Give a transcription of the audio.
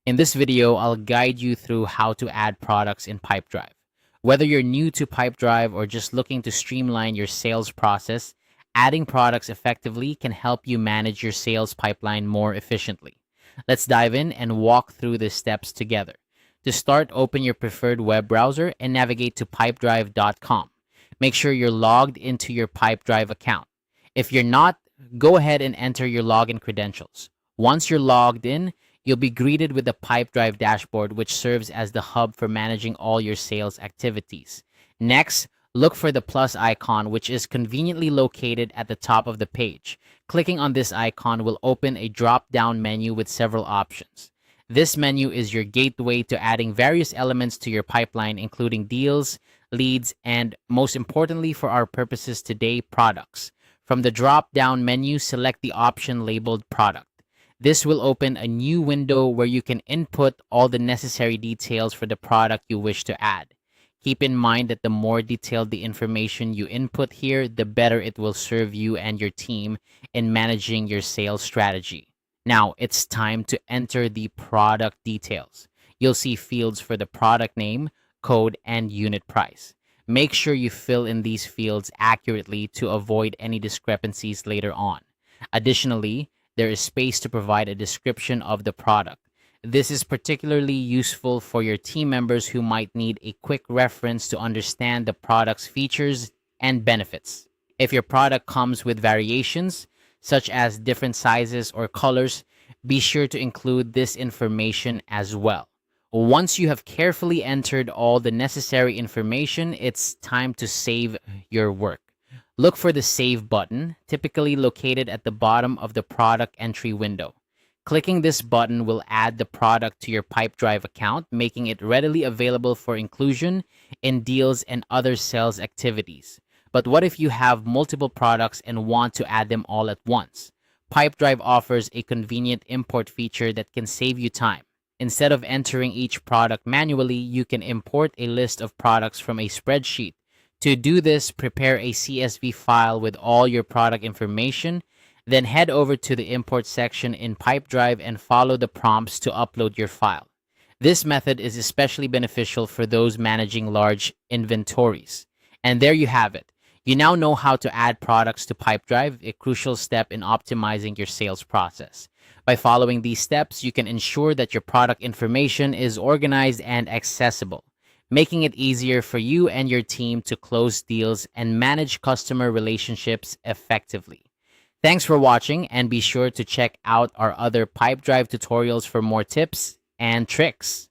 In this video, I'll guide you through how to add products in Pipedrive. Whether you're new to Pipedrive or just looking to streamline your sales process, adding products effectively can help you manage your sales pipeline more efficiently. Let's dive in and walk through the steps together. To start, open your preferred web browser and navigate to pipedrive.com. Make sure you're logged into your Pipedrive account. If you're not, go ahead and enter your login credentials. Once you're logged in, you'll be greeted with the Pipedrive dashboard, which serves as the hub for managing all your sales activities. Next, look for the plus icon, which is conveniently located at the top of the page. Clicking on this icon will open a drop-down menu with several options. This menu is your gateway to adding various elements to your pipeline, including deals, leads, and most importantly for our purposes today, products. From the drop-down menu, select the option labeled product. This will open a new window where you can input all the necessary details for the product you wish to add. Keep in mind that the more detailed the information you input here, the better it will serve you and your team in managing your sales strategy. Now, it's time to enter the product details. You'll see fields for the product name, code, and unit price. Make sure you fill in these fields accurately to avoid any discrepancies later on. Additionally, there is space to provide a description of the product. This is particularly useful for your team members who might need a quick reference to understand the product's features and benefits. If your product comes with variations, such as different sizes or colors, be sure to include this information as well. Once you have carefully entered all the necessary information, it's time to save your work. Look for the Save button, typically located at the bottom of the product entry window. Clicking this button will add the product to your Pipedrive account, making it readily available for inclusion in deals and other sales activities. But what if you have multiple products and want to add them all at once? Pipedrive offers a convenient import feature that can save you time. Instead of entering each product manually, you can import a list of products from a spreadsheet. To do this, prepare a CSV file with all your product information, then head over to the import section in Pipedrive and follow the prompts to upload your file. This method is especially beneficial for those managing large inventories. And there you have it. You now know how to add products to Pipedrive, a crucial step in optimizing your sales process. By following these steps, you can ensure that your product information is organized and accessible, making it easier for you and your team to close deals and manage customer relationships effectively. Thanks for watching, and be sure to check out our other Pipedrive tutorials for more tips and tricks.